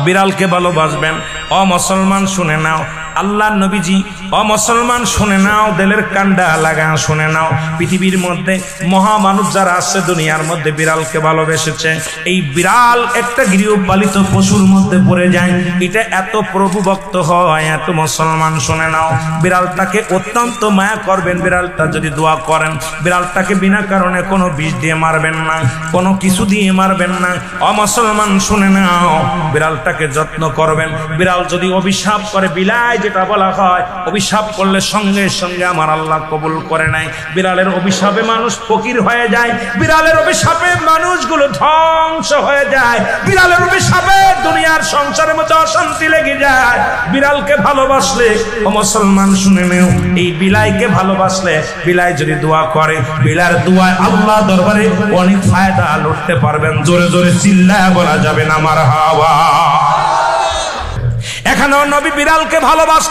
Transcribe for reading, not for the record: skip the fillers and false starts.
বিড়ালকে ভালোবাসবেন। ও মুসলমান শুনে নাও, আল্লাহর নবীজি, ও মুসলমান শুনে নাও, দিলের কান্ডা লাগা শুনে নাও, পৃথিবীর মধ্যে মহামানব যারা আছে দুনিয়ার মধ্যে বিড়ালকে ভালোবেসেছে। এই বিড়াল একটা গৃহপালিত পশুর মধ্যে পড়ে যায়, এটা এত প্রভুভক্ত হয়, এত মুসলমান শুনে নাও, বিড়ালটাকে অত্যন্ত মায়া করবেন। বিড়ালটা যদি দোয়া করেন, বিড়ালটাকে বিনা কারণে কোনো বিষ দিয়ে মারবেন না, কোনো কিছু দিয়ে মারবেন না। ও মুসলমান শুনে নাও, বিড়ালটাকে যত্ন করবেন। বিড়াল যদি অভিশাপ করে, বিলাই যেটা বলা হয়, অভিশাপ করলে সঙ্গে সঙ্গে আমার আল্লাহ কবুল করে নেয়। বিড়ালের অভিশাপে মানুষ ফকির হয়ে যায়, বিড়ালের অভিশাপে মানুষগুলো ধ্বংস হয়ে যায়, বিড়ালের অভিশাপে দুনিয়ার সংসারের মধ্যে অশান্তি লেগে যায়। বিড়ালকে ভালোবাসলে, ও মুসলমান শুনে নেও, এই বিলাইকে ভালোবাসলে, বিলাই যদি দোয়া করে, বিলার দোয়ায় আল্লাহ দরবারে অনেক ফায়দা লুটতে পারবেন। জোরে জোরে চিল্লায় বলা যাবে না মারহাবা। এখানেও নবী বিড়ালকে ভালোবাসেন।